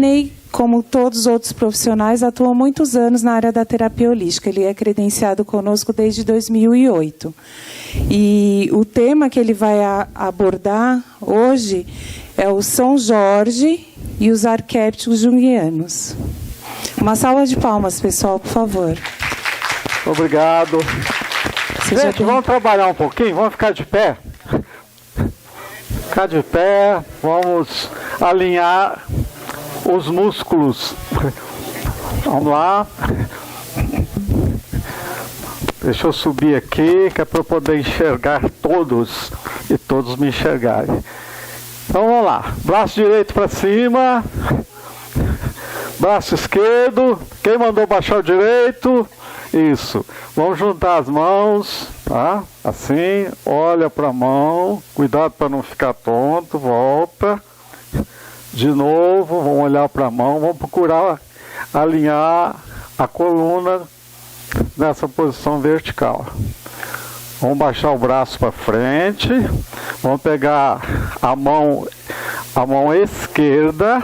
Sidney, como todos os outros profissionais, atua há muitos anos na área da terapia holística. Ele é credenciado conosco desde 2008. E o tema que ele vai abordar hoje é o São Jorge e os arquétipos junguianos. Uma salva de palmas, pessoal, por favor. Obrigado. Gente, vamos trabalhar um pouquinho? Vamos ficar de pé? Ficar de pé, vamos alinhar os músculos. Vamos lá. Deixa eu subir aqui, que é para eu poder enxergar todos e todos me enxergarem. Então vamos lá. Braço direito para cima. Braço esquerdo. Quem mandou baixar o direito? Isso. Vamos juntar as mãos, tá? Assim, olha para a mão. Cuidado para não ficar tonto. Volta. De novo, vamos olhar para a mão. Vamos procurar alinhar a coluna nessa posição vertical. Vamos baixar o braço para frente. Vamos pegar a mão esquerda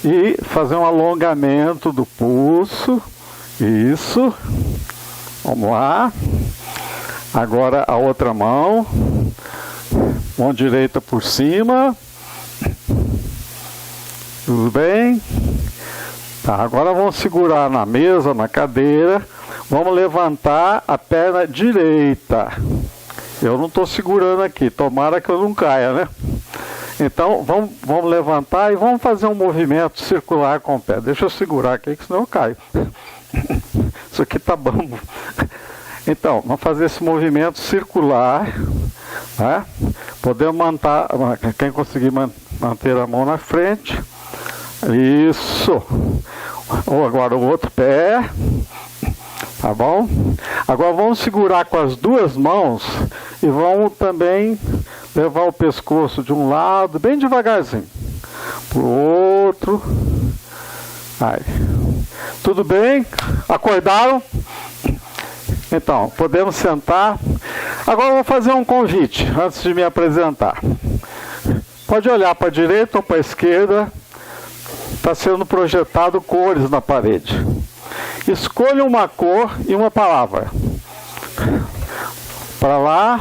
e fazer um alongamento do pulso. Isso. Vamos lá. Agora a outra mão. Mão direita por cima. Tudo bem? Tá, agora vamos segurar na mesa, na cadeira. Vamos levantar a perna direita. Eu não estou segurando aqui, tomara que eu não caia, né? Então, vamos levantar e vamos fazer um movimento circular com o pé. Deixa eu segurar aqui, que senão eu caio. Isso aqui tá bambo. Então, vamos fazer esse movimento circular. Né? Podemos manter, quem conseguir manter a mão na frente. Isso. Ou agora o outro pé. Tá bom? Agora vamos segurar com as duas mãos e vamos também levar o pescoço de um lado, bem devagarzinho, pro outro. Aí. Tudo bem? Acordaram? Então, podemos sentar. Agora eu vou fazer um convite antes de me apresentar. Pode olhar para a direita ou para a esquerda. Está sendo projetado cores na parede. Escolha uma cor e uma palavra. Para lá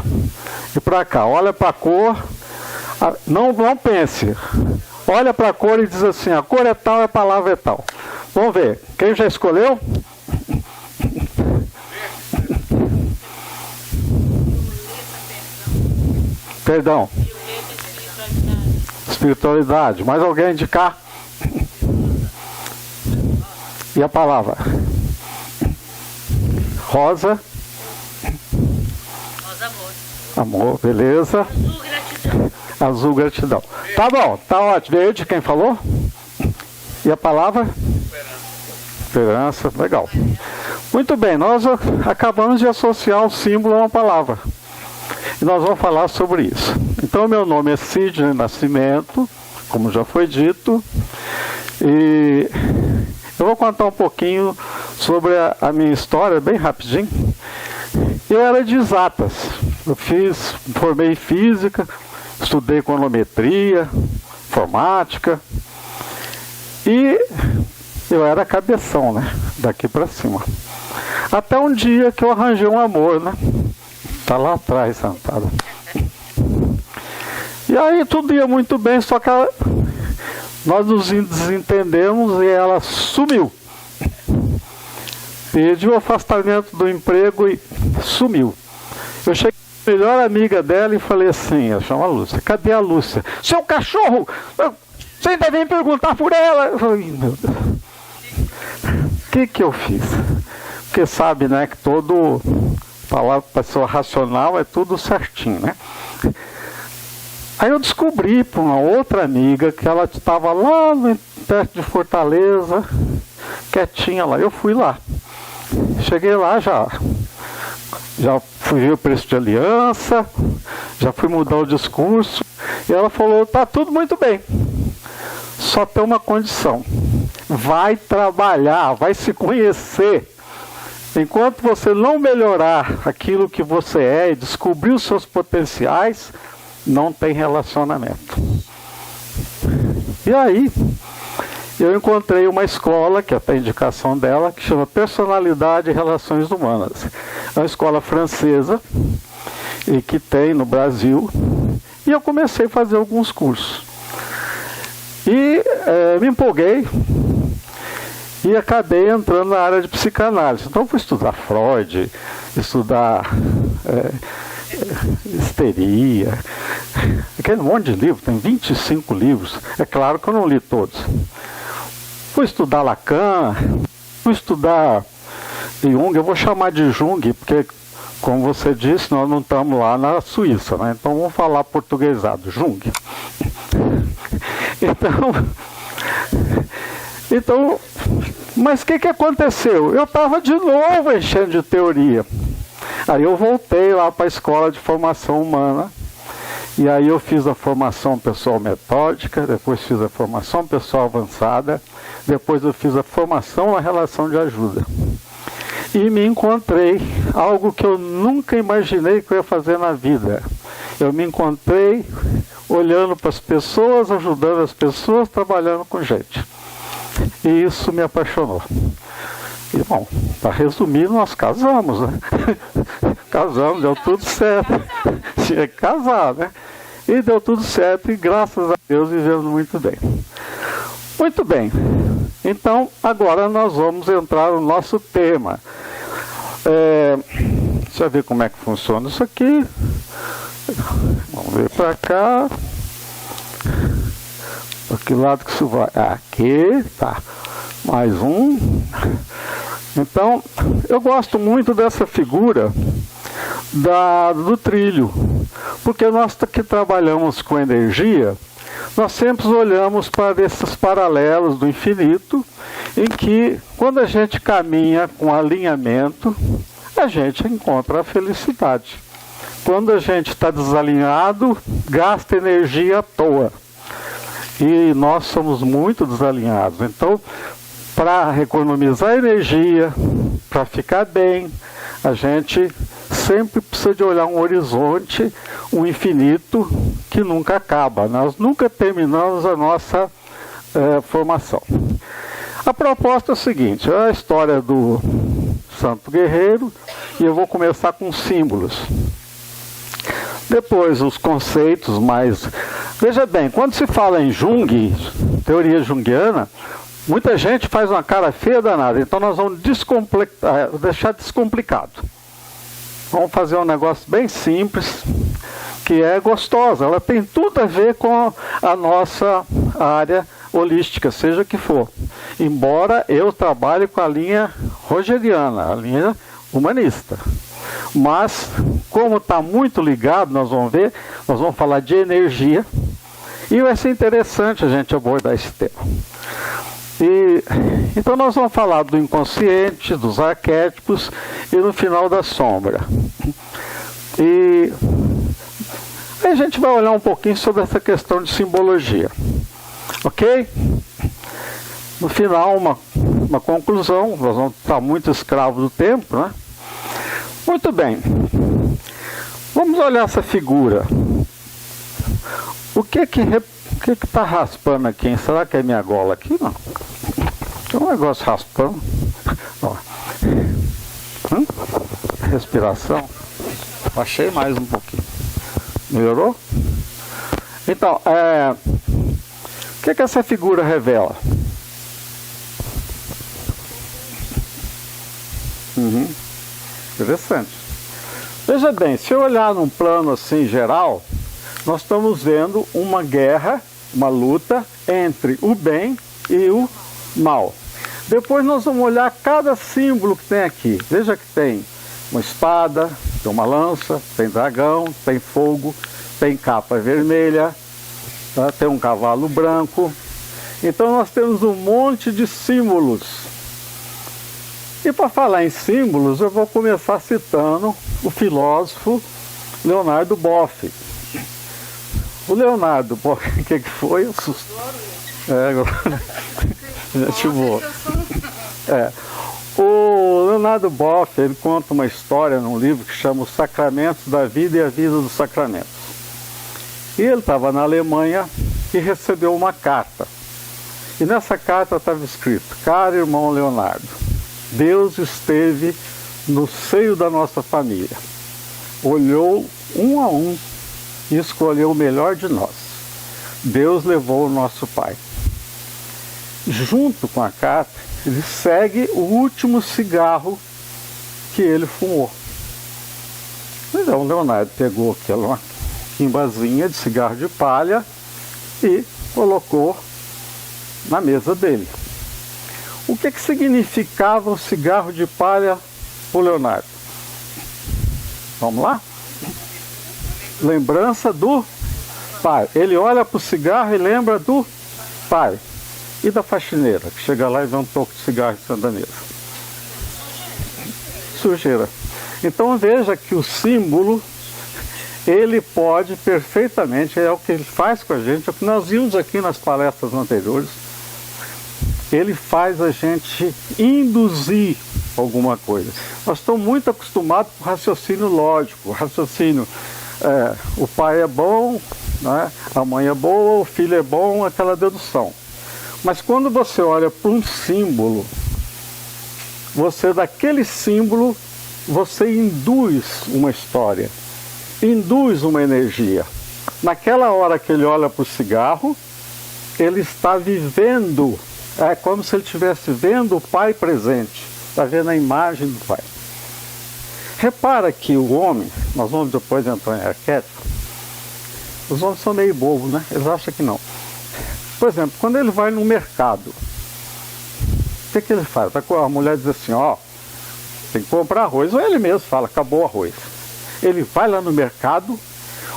e para cá. Olha para a cor. Não pense. Olha para a cor e diz assim: a cor é tal, a palavra é tal. Vamos ver. Quem já escolheu? Perdão. Espiritualidade. Mais alguém indicar? E a palavra? Rosa. Rosa, amor. Amor, beleza. Azul, gratidão. Azul, gratidão. Tá bom, tá ótimo. Verde, quem falou? E a palavra? Esperança, legal. Muito bem, nós acabamos de associar um símbolo a uma palavra. E nós vamos falar sobre isso. Então, meu nome é Sidney Nascimento, como já foi dito. E eu vou contar um pouquinho sobre a minha história, bem rapidinho. Eu era de exatas. Eu formei em física, estudei econometria, informática. E eu era cabeção, né? Daqui para cima. Até um dia que eu arranjei um amor, né? Tá lá atrás, sentada. E aí tudo ia muito bem, só que nós nos desentendemos e ela sumiu. Pediu o afastamento do emprego e sumiu. Eu cheguei à melhor amiga dela e falei assim, ela chama Lúcia: cadê a Lúcia? Seu cachorro! Você ainda vem perguntar por ela? Eu falei: meu Deus. O que eu fiz? Porque sabe, né, que todo palavra pessoa racional é tudo certinho, né? Aí eu descobri por uma outra amiga que ela estava lá perto de Fortaleza, quietinha lá. Eu fui lá. Cheguei lá, já fui ver o preço de aliança, já fui mudar o discurso. E ela falou: tá tudo muito bem. Só tem uma condição. Vai trabalhar, vai se conhecer. Enquanto você não melhorar aquilo que você é e descobrir os seus potenciais, não tem relacionamento. E aí, eu encontrei uma escola, que é a indicação dela, que chama Personalidade e Relações Humanas. É uma escola francesa, e que tem no Brasil, e eu comecei a fazer alguns cursos. E me empolguei, e acabei entrando na área de psicanálise. Então fui estudar Freud, estudar histeria, aquele monte de livro, tem 25 livros. É claro que eu não li todos. Fui estudar Lacan, fui estudar Jung. Eu vou chamar de Jung, porque, como você disse, nós não estamos lá na Suíça, né? Então vamos falar portuguesado, Jung. Então, mas o que aconteceu? Eu estava de novo enchendo de teoria. Aí eu voltei lá para a escola de formação humana, e aí eu fiz a formação pessoal metódica, depois fiz a formação pessoal avançada, depois eu fiz a formação na relação de ajuda. E me encontrei algo que eu nunca imaginei que eu ia fazer na vida. Eu me encontrei olhando para as pessoas, ajudando as pessoas, trabalhando com gente. E isso me apaixonou. E, bom, para resumir, nós casamos, né? Casamos, deu tudo certo. Tinha que casar, né? E deu tudo certo, e graças a Deus vivemos muito bem. Muito bem. Então, agora nós vamos entrar no nosso tema. Deixa eu ver como é que funciona isso aqui. Vamos ver para cá. Para que lado que isso vai? Aqui, tá. Mais um. Então, eu gosto muito dessa figura do trilho, porque nós que trabalhamos com energia, nós sempre olhamos para esses paralelos do infinito, em que, quando a gente caminha com alinhamento, a gente encontra a felicidade. Quando a gente está desalinhado, gasta energia à toa. E nós somos muito desalinhados. Então, para economizar energia, para ficar bem, a gente sempre precisa de olhar um horizonte, um infinito que nunca acaba. Nós nunca terminamos a nossa formação. A proposta é a seguinte: é a história do Santo Guerreiro, e eu vou começar com símbolos. Depois os conceitos mais... Veja bem, quando se fala em Jung, teoria junguiana, muita gente faz uma cara feia danada. Então nós vamos deixar descomplicado. Vamos fazer um negócio bem simples, que é gostosa. Ela tem tudo a ver com a nossa área holística, seja que for. Embora eu trabalhe com a linha rogeriana, a linha humanista. Mas, como está muito ligado, nós vamos ver, nós vamos falar de energia, e vai ser interessante a gente abordar esse tema. Então nós vamos falar do inconsciente, dos arquétipos, e no final da sombra. E aí a gente vai olhar um pouquinho sobre essa questão de simbologia. Ok? No final, uma conclusão. Nós vamos estar muito escravos do tempo, né? Muito bem. Vamos olhar essa figura. O que está raspando aqui, hein? Será que é minha gola aqui? Não. Tem um negócio raspando. Ó. Respiração. Baixei mais um pouquinho. Melhorou? Então, o que essa figura revela? Interessante. Veja bem, se eu olhar num plano assim geral, nós estamos vendo uma guerra, uma luta entre o bem e o mal. Depois nós vamos olhar cada símbolo que tem aqui. Veja que tem uma espada, tem uma lança, tem dragão, tem fogo, tem capa vermelha, tá? Tem um cavalo branco. Então nós temos um monte de símbolos. E para falar em símbolos, eu vou começar citando o filósofo Leonardo Boff. O Leonardo Boff, o que foi? O susto. Gente boa. O Leonardo Boff, ele conta uma história num livro que chama Os Sacramentos da Vida e a Vida dos Sacramentos. E ele estava na Alemanha e recebeu uma carta. E nessa carta estava escrito: caro irmão Leonardo, Deus esteve no seio da nossa família, olhou um a um e escolheu o melhor de nós. Deus levou o nosso pai. Junto com a carta, ele segue o último cigarro que ele fumou. Então, o Leonardo pegou aquela quimbazinha de cigarro de palha e colocou na mesa dele. O que significava o cigarro de palha para o Leonardo? Vamos lá? Lembrança do pai. Ele olha para o cigarro e lembra do pai. E da faxineira, que chega lá e vê um toco de cigarro em cima da mesa. Sujeira. Então veja que o símbolo, ele pode perfeitamente, é o que ele faz com a gente, é o que nós vimos aqui nas palestras anteriores, ele faz a gente induzir alguma coisa. Nós estamos muito acostumados com o raciocínio lógico, o raciocínio, o pai é bom, né? A mãe é boa, o filho é bom, aquela dedução. Mas quando você olha para um símbolo, você daquele símbolo, você induz uma história, induz uma energia. Naquela hora que ele olha para o cigarro, ele está vivendo, é como se ele estivesse vendo o pai presente, está vendo a imagem do pai. Repara que o homem, nós vamos depois entrar em arquétipo, os homens são meio bobos, né? Eles acham que não. Por exemplo, quando ele vai no mercado, o que ele faz? A mulher diz assim, ó, tem que comprar arroz, ou ele mesmo fala, acabou o arroz. Ele vai lá no mercado,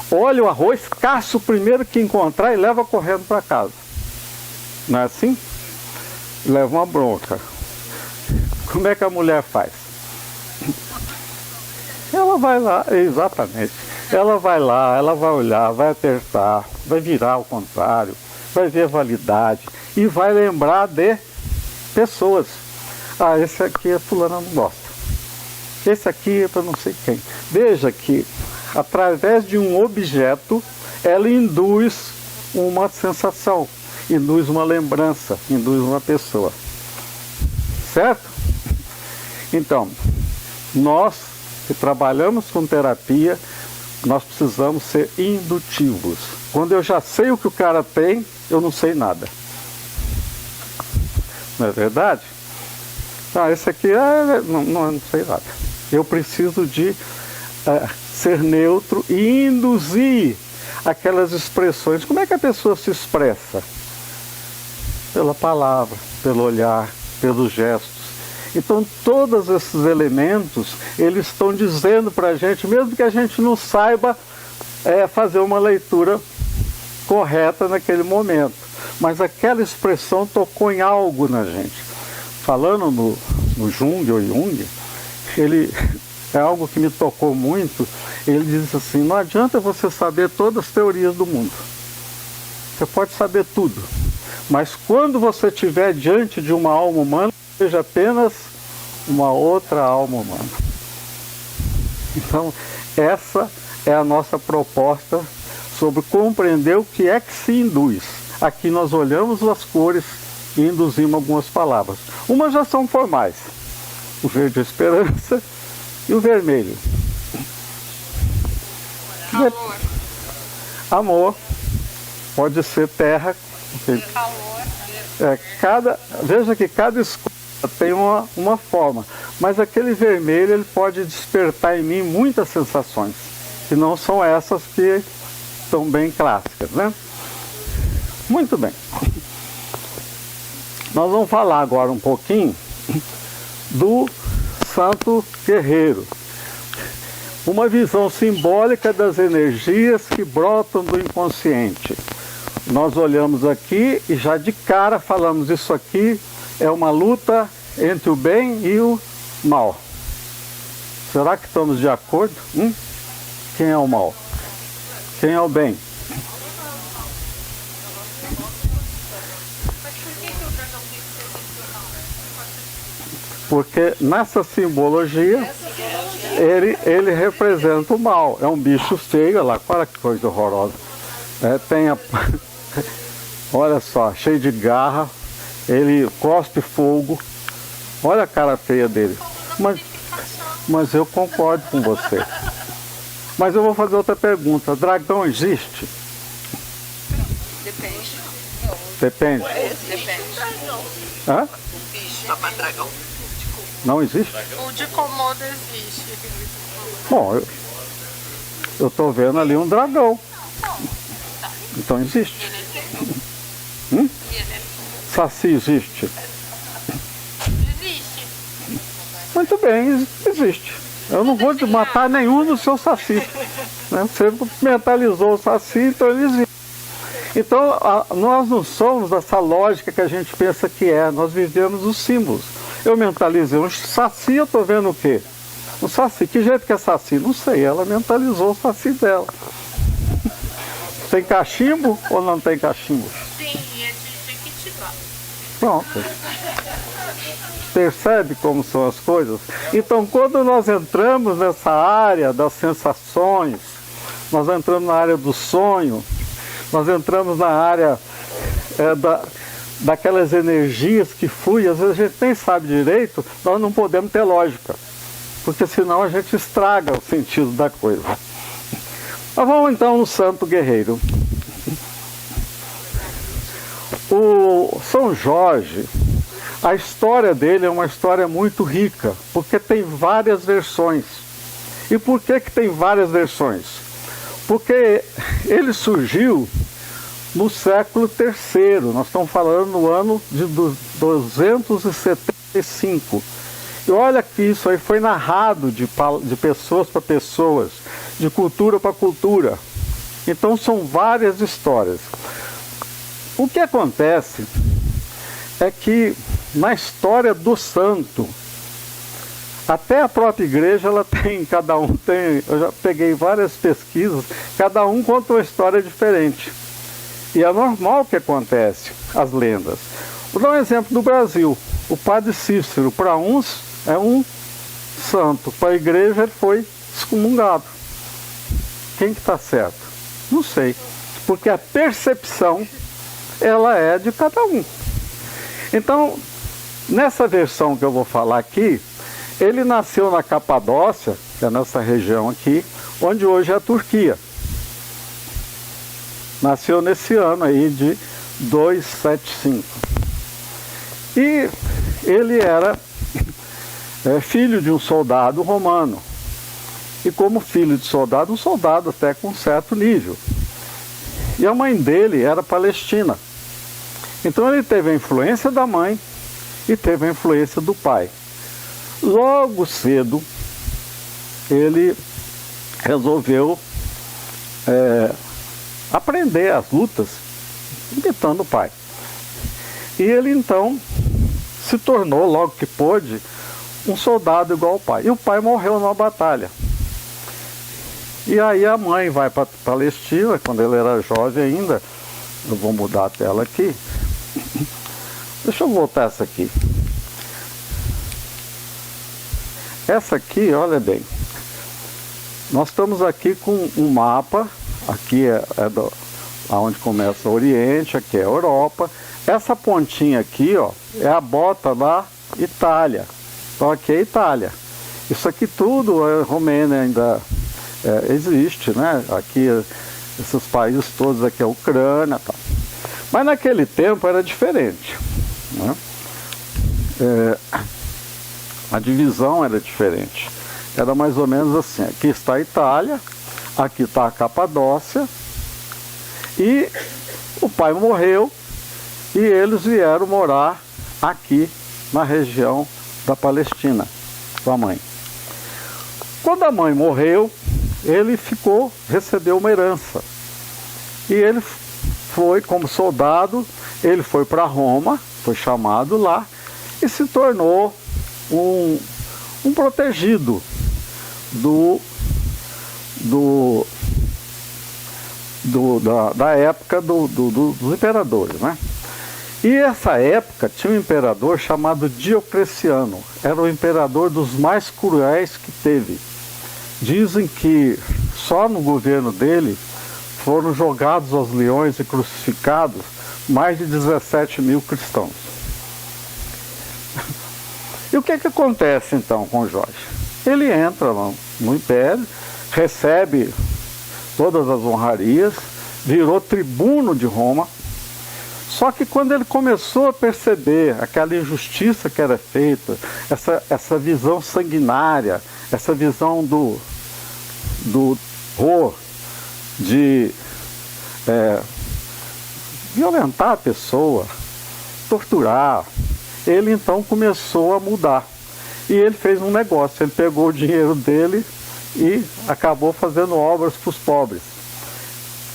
olha o arroz, caça o primeiro que encontrar e leva correndo para casa. Não é assim? Leva uma bronca. Como é que a mulher faz? Ela vai lá, exatamente. Ela vai lá, ela vai olhar, vai apertar, vai virar ao contrário, vai ver a validade e vai lembrar de pessoas. Ah, esse aqui a fulana não gosta. Esse aqui é para não sei quem. Veja que, através de um objeto, ela induz uma sensação, induz uma lembrança, induz uma pessoa. Certo? Então, nós que trabalhamos com terapia, nós precisamos ser indutivos. Quando eu já sei o que o cara tem, eu não sei nada. Não é verdade? Ah, esse aqui não sei nada. Eu preciso de ser neutro e induzir aquelas expressões. Como é que a pessoa se expressa? Pela palavra, pelo olhar, pelos gestos. Então, todos esses elementos, eles estão dizendo para a gente, mesmo que a gente não saiba fazer uma leitura correta naquele momento. Mas aquela expressão tocou em algo na gente. Falando no Jung, ou Jung, ele é algo que me tocou muito. Ele diz assim, não adianta você saber todas as teorias do mundo. Você pode saber tudo. Mas quando você estiver diante de uma alma humana, seja apenas uma outra alma humana. Então, essa é a nossa proposta sobre compreender o que é que se induz. Aqui nós olhamos as cores e induzimos algumas palavras. Umas já são formais. O verde é esperança e o vermelho. Amor. Amor. Pode ser terra. Calor. Veja que cada escolha tem uma forma. Mas aquele vermelho, ele pode despertar em mim muitas sensações. Que não são essas que estão bem clássicas, né? Muito bem. Nós vamos falar agora um pouquinho do Santo Guerreiro. Uma visão simbólica das energias que brotam do inconsciente. Nós olhamos aqui e já de cara falamos, isso aqui é uma luta entre o bem e o mal. Será que estamos de acordo? Quem é o mal? Quem é o bem? Porque nessa simbologia, ele representa o mal. É um bicho feio, olha lá, olha que coisa horrorosa. Olha só, cheio de garra, ele cospe fogo. Olha a cara feia dele. Mas eu concordo com você. Mas eu vou fazer outra pergunta. Dragão existe? Depende. Depende. Depende. Hã? Dragão. Não existe? O de Komodo existe. Bom, eu tô vendo ali um dragão. Então existe. Saci existe? Existe. Muito bem, existe. Eu não vou matar nenhum dos seus saci. Né? Você mentalizou o saci, então ele existe. Então, nós não somos dessa lógica que a gente pensa que é. Nós vivemos os símbolos. Eu mentalizei um saci, eu estou vendo o quê? Um saci. Que jeito que é saci? Não sei. Ela mentalizou o saci dela. Tem cachimbo ou não tem cachimbo? Sim, é de Jequitibá. Pronto. Percebe como são as coisas? Então, quando nós entramos nessa área das sensações, nós entramos na área do sonho, nós entramos na área daquelas energias que fluem, às vezes a gente nem sabe direito, nós não podemos ter lógica, porque senão a gente estraga o sentido da coisa. Mas vamos então no Santo Guerreiro. O São Jorge, a história dele é uma história muito rica, porque tem várias versões. E por que tem várias versões? Porque ele surgiu no século III, nós estamos falando no ano de 275. E olha que isso aí foi narrado de pessoas para pessoas, de cultura para cultura. Então são várias histórias. O que acontece é que na história do santo, até a própria igreja, ela tem, cada um tem, eu já peguei várias pesquisas, cada um conta uma história diferente. E é normal que acontece, as lendas. Vou dar um exemplo do Brasil. O padre Cícero, para uns, é um santo. Para a igreja, ele foi excomungado. Quem que está certo? Não sei. Porque a percepção, ela é de cada um. Então, nessa versão que eu vou falar aqui, ele nasceu na Capadócia, que é nessa região aqui, onde hoje é a Turquia. Nasceu nesse ano aí de 275. E ele era filho de um soldado romano. E como filho de soldado, um soldado até com um certo nível. E a mãe dele era palestina. Então ele teve a influência da mãe e teve a influência do pai. Logo cedo, ele resolveu aprender as lutas, imitando o pai. E ele então se tornou, logo que pôde, um soldado igual ao pai. E o pai morreu numa batalha. E aí a mãe vai para a Palestina, quando ele era jovem ainda. Eu vou mudar a tela aqui. Deixa eu voltar essa aqui. Essa aqui, olha bem. Nós estamos aqui com um mapa. Aqui é onde começa o Oriente, aqui é a Europa. Essa pontinha aqui, ó, é a bota da Itália. Então aqui é a Itália. Isso aqui tudo, a Romênia ainda existe, né? Aqui, esses países todos aqui, a Ucrânia, tal. Mas naquele tempo era diferente, né? A divisão era diferente. Era mais ou menos assim: aqui está a Itália, aqui está a Capadócia, e o pai morreu e eles vieram morar aqui na região da Palestina com a mãe. Quando a mãe morreu, ele recebeu uma herança. E ele foi, como soldado, ele foi para Roma, foi chamado lá e se tornou um protegido da época dos imperadores, né? E essa época tinha um imperador chamado Diocleciano. Era o imperador dos mais cruéis que teve. Dizem que só no governo dele foram jogados aos leões e crucificados mais de 17 mil cristãos. E o que acontece então com Jorge? Ele entra no Império, recebe todas as honrarias, virou tribuno de Roma. Só que quando ele começou a perceber aquela injustiça que era feita, essa visão sanguinária, essa visão do horror, de violentar a pessoa, torturar, ele então começou a mudar. E ele fez um negócio, ele pegou o dinheiro dele e acabou fazendo obras para os pobres.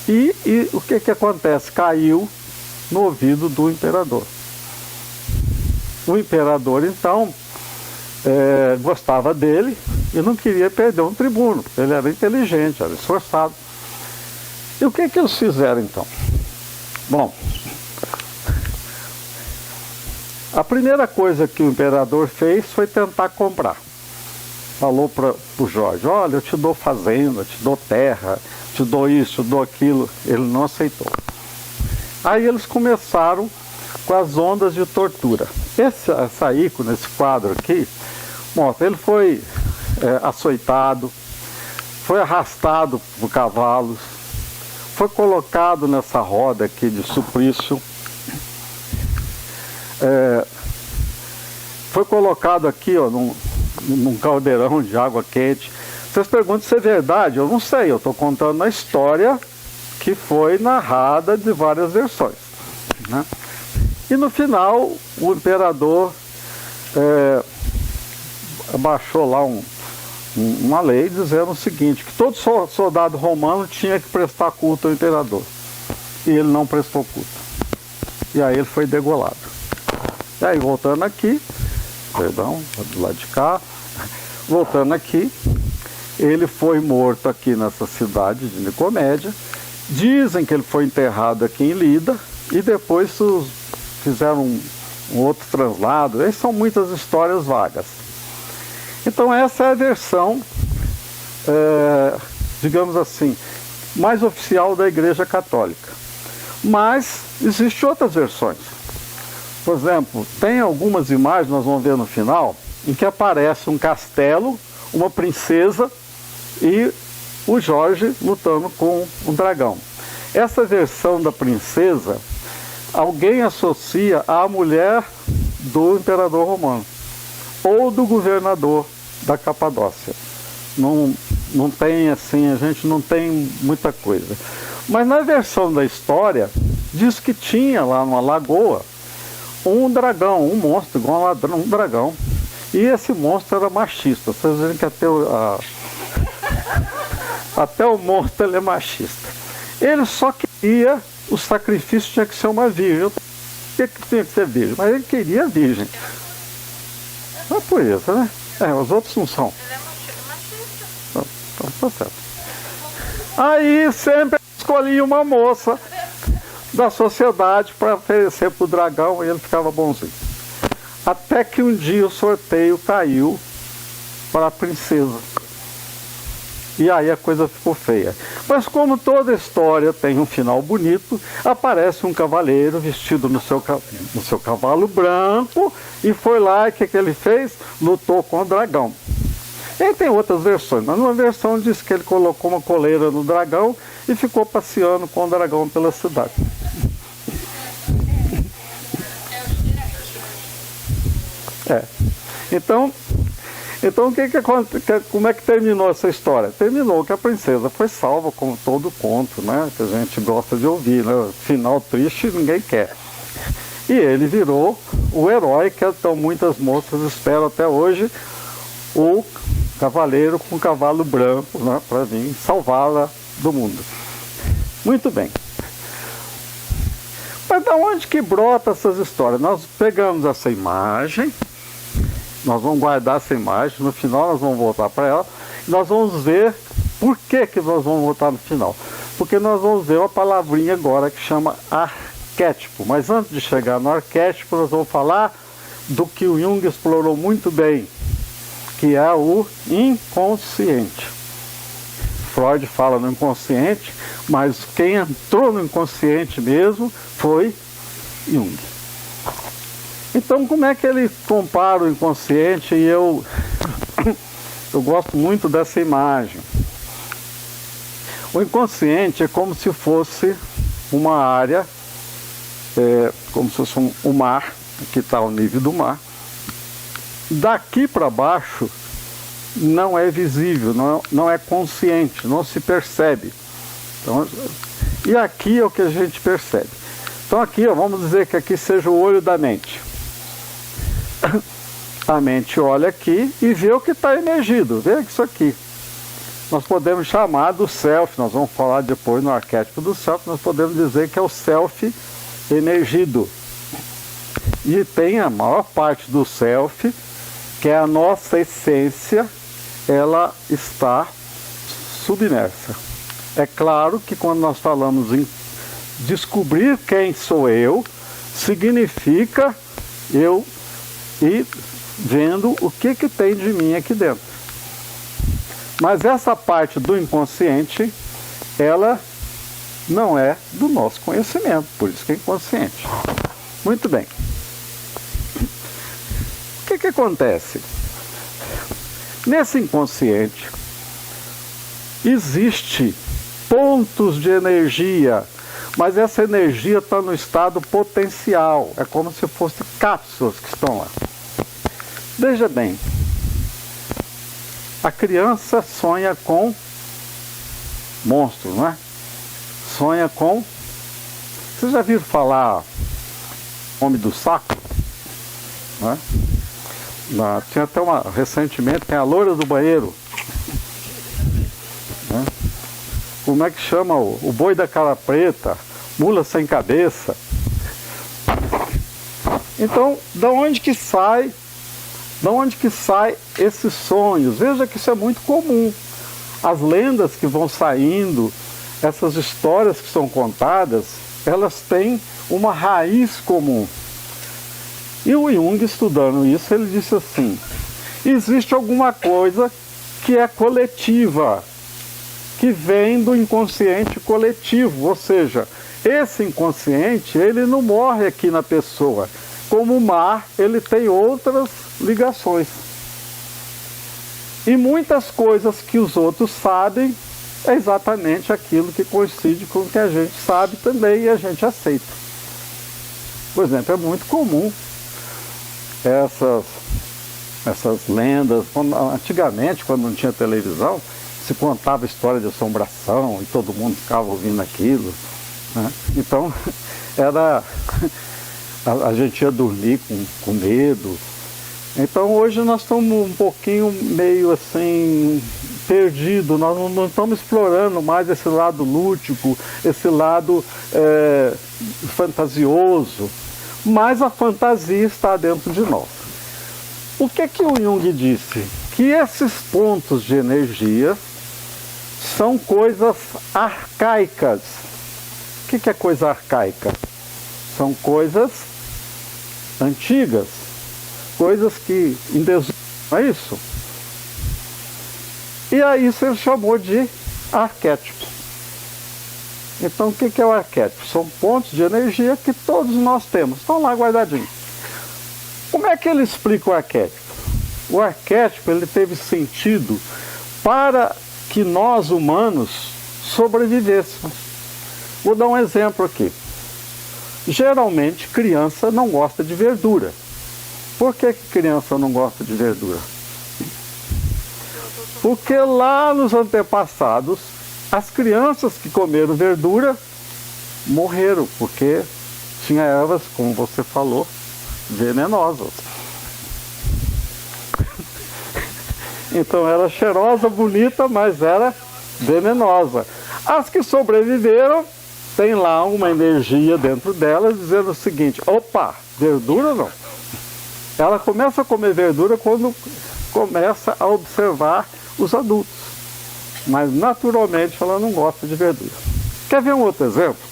E o que acontece? Caiu no ouvido do imperador. O imperador, então, gostava dele e não queria perder um tribuno. Ele era inteligente, era esforçado. E o que eles fizeram, então? Bom, a primeira coisa que o imperador fez foi tentar comprar. Falou para o Jorge: olha, eu te dou fazenda, te dou terra, te dou isso, te dou aquilo. Ele não aceitou. Aí eles começaram com as ondas de tortura. Essa ícone, esse quadro aqui, mostra, ele foi açoitado, foi arrastado por cavalos, foi colocado nessa roda aqui de suplício, foi colocado aqui, ó, num caldeirão de água quente. Vocês perguntam se é verdade? Eu não sei, eu estou contando a história que foi narrada de várias versões, né? E no final o imperador baixou lá uma lei dizendo o seguinte, que todo soldado romano tinha que prestar culto ao imperador. E ele não prestou culto. E aí ele foi degolado. E aí, voltando aqui, perdão, do lado de cá, voltando aqui, ele foi morto aqui nessa cidade de Nicomédia. Dizem que ele foi enterrado aqui em Lida e depois fizeram um outro translado. Essas são muitas histórias vagas. Então essa é a versão, digamos assim, mais oficial da Igreja Católica. Mas existem outras versões. Por exemplo, tem algumas imagens, nós vamos ver no final, em que aparece um castelo, uma princesa e o Jorge lutando com um dragão. Essa versão da princesa, alguém associa à mulher do imperador romano ou do governador da Capadócia. Não tem assim, a gente não tem muita coisa. Mas na versão da história, diz que tinha lá numa lagoa um dragão, um monstro igual um dragão. E esse monstro era machista. Vocês veem que até o monstro ele é machista. Ele só queria, o sacrifício tinha que ser uma virgem. O que tinha que ser virgem? Mas ele queria virgem. Não é por isso, né? Os outros não são. Ele é machista. Tá certo. Aí sempre escolhia uma moça da sociedade para oferecer para o dragão e ele ficava bonzinho. Até que um dia o sorteio caiu para a princesa. E aí a coisa ficou feia. Mas como toda história tem um final bonito, aparece um cavaleiro vestido no seu cavalo branco e foi lá, e o que ele fez? Lutou com o dragão. E tem outras versões, mas numa versão diz que ele colocou uma coleira no dragão e ficou passeando com o dragão pela cidade. Então como é que terminou essa história? Terminou que a princesa foi salva, como todo conto, né? Que a gente gosta de ouvir, né? Final triste ninguém quer. E ele virou o herói que então muitas moças esperam até hoje, o cavaleiro com cavalo branco, né? Para vir salvá-la do mundo. Muito bem. Mas de onde que brota essas histórias? Nós pegamos essa imagem, nós vamos guardar essa imagem, no final nós vamos voltar para ela, e nós vamos ver por que nós vamos voltar no final. Porque nós vamos ver uma palavrinha agora que chama arquétipo. Mas antes de chegar no arquétipo, nós vamos falar do que o Jung explorou muito bem, que é o inconsciente. Freud fala no inconsciente, mas quem entrou no inconsciente mesmo foi Jung. Então, como é que ele compara o inconsciente? E eu gosto muito dessa imagem. O inconsciente é como se fosse uma área, como se fosse um mar, que está ao nível do mar. Daqui para baixo não é visível, não é consciente, não se percebe. Então, e aqui é o que a gente percebe. Então aqui, vamos dizer que aqui seja o olho da mente. A mente olha aqui e vê o que está emergido, vê isso aqui. Nós podemos chamar do self, nós vamos falar depois no arquétipo do self, nós podemos dizer que é o self emergido. E tem a maior parte do self, que é a nossa essência, ela está submersa. É claro que quando nós falamos em descobrir quem sou eu, significa eu ir vendo o que tem de mim aqui dentro. Mas essa parte do inconsciente, ela não é do nosso conhecimento, por isso que é inconsciente. Muito bem. O que acontece? Nesse inconsciente, existe pontos de energia, mas essa energia está no estado potencial, é como se fossem cápsulas que estão lá. Veja bem, a criança sonha com monstros, não é? Sonha com... Vocês já viram falar Homem do Saco? Não é? Tinha até recentemente, tem a loira do banheiro. Né? Como é que chama o boi da cara preta? Mula sem cabeça. Então, da onde que sai esses sonhos? Veja que isso é muito comum. As lendas que vão saindo, essas histórias que são contadas, elas têm uma raiz comum. E o Jung, estudando isso, ele disse assim: existe alguma coisa que é coletiva, que vem do inconsciente coletivo, ou seja, esse inconsciente, ele não morre aqui na pessoa. Como o mar, ele tem outras ligações. E muitas coisas que os outros sabem é exatamente aquilo que coincide com o que a gente sabe também e a gente aceita. Por exemplo, é muito comum essas lendas. Antigamente, quando não tinha televisão, se contava história de assombração e todo mundo ficava ouvindo aquilo, né? Então, a gente ia dormir com medo. Então hoje nós estamos um pouquinho meio assim perdido, nós não estamos explorando mais esse lado lúdico, esse lado fantasioso, mas a fantasia está dentro de nós. O que o Jung disse? Que esses pontos de energia são coisas arcaicas. O que é coisa arcaica? São coisas antigas, coisas que em desuso, não é isso? E aí isso ele chamou de arquétipo. Então o que é o arquétipo? São pontos de energia que todos nós temos, estão lá guardadinhos. Como é que ele explica o arquétipo? O arquétipo, ele teve sentido para que nós humanos sobrevivêssemos. Vou dar um exemplo aqui. Geralmente, criança não gosta de verdura. Por que criança não gosta de verdura? Porque lá nos antepassados, as crianças que comeram verdura morreram, porque tinha ervas, como você falou, venenosas. Então era cheirosa, bonita, mas era venenosa. As que sobreviveram, tem lá uma energia dentro delas dizendo o seguinte: opa, verdura não. Ela começa a comer verdura quando começa a observar os adultos, mas naturalmente ela não gosta de verdura. Quer ver um outro exemplo?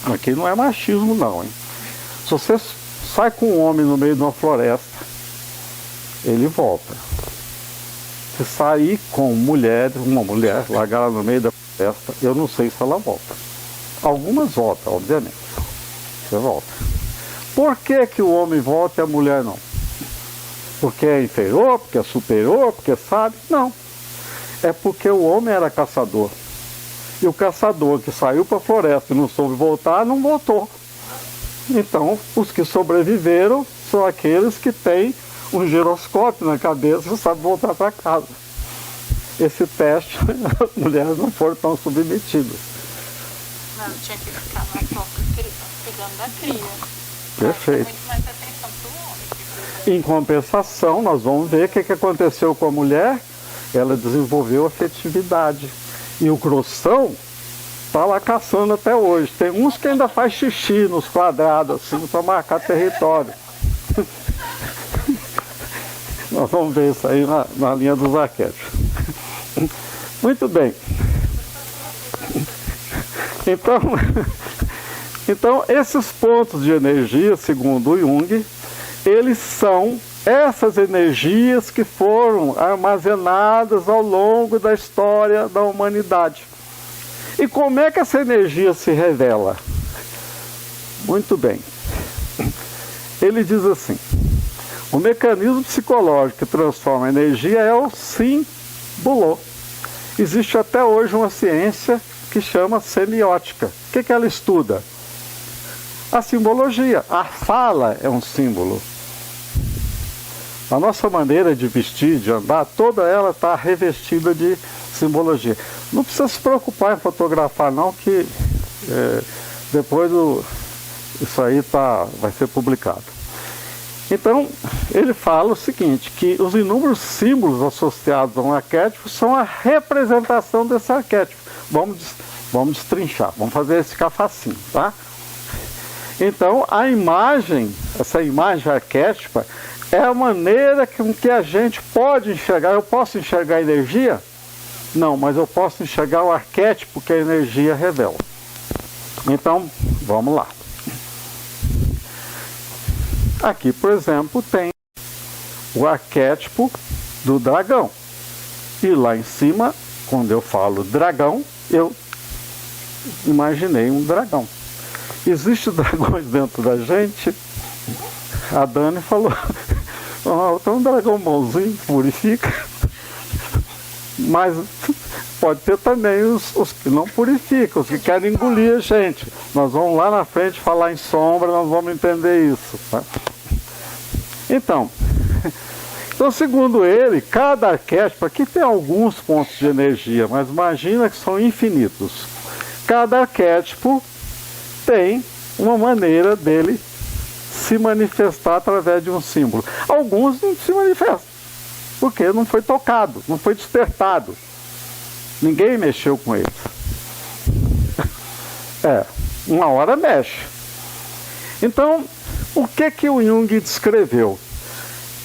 Aqui não é machismo não, hein? Se você sai com um homem no meio de uma floresta, ele volta. Se sair com uma mulher, largar ela no meio da floresta, eu não sei se ela volta. Algumas voltam, obviamente. Você volta. Por que o homem volta e a mulher não? Porque é inferior, porque é superior, porque sabe? Não. É porque o homem era caçador. E o caçador que saiu para a floresta e não soube voltar, não voltou. Então, os que sobreviveram são aqueles que têm um giroscópio na cabeça e sabem voltar para casa. Esse teste, as mulheres não foram tão submetidas. Não, tinha que ficar na toca cuidando da cria. Perfeito. Muito mais atenção para o homem. Em compensação, nós vamos ver o que aconteceu com a mulher. Ela desenvolveu afetividade. E o grossão está lá caçando até hoje. Tem uns que ainda faz xixi nos quadrados, assim, para marcar território. Nós vamos ver isso aí na linha dos arquétipos. Muito bem. Então, esses pontos de energia, segundo o Jung, eles são essas energias que foram armazenadas ao longo da história da humanidade. E como é que essa energia se revela? Muito bem. Ele diz assim: o mecanismo psicológico que transforma a energia é o símbolo. Existe até hoje uma ciência que chama semiótica. O que ela estuda? A simbologia. A fala é um símbolo. A nossa maneira de vestir, de andar, toda ela está revestida de simbologia. Não precisa se preocupar em fotografar não, que depois isso aí vai ser publicado. Então, ele fala o seguinte, que os inúmeros símbolos associados a um arquétipo são a representação desse arquétipo. Vamos destrinchar, vamos fazer esse ficar facinho, tá? Então, a imagem, essa imagem arquétipa, é a maneira com que a gente pode enxergar. Eu posso enxergar a energia? Não, mas eu posso enxergar o arquétipo que a energia revela. Então, vamos lá. Aqui, por exemplo, tem o arquétipo do dragão. E lá em cima, quando eu falo dragão, eu imaginei um dragão. Existem dragões dentro da gente? A Dani falou, tem um dragão bonzinho, purifica. Mas pode ter também os que não purificam, os que querem engolir a gente. Nós vamos lá na frente falar em sombra, nós vamos entender isso. Tá? Então, segundo ele, cada arquétipo, aqui tem alguns pontos de energia, mas imagina que são infinitos. Cada arquétipo tem uma maneira dele se manifestar através de um símbolo. Alguns não se manifestam, porque não foi tocado, não foi despertado. Ninguém mexeu com eles. Uma hora mexe. Então, o que o Jung descreveu?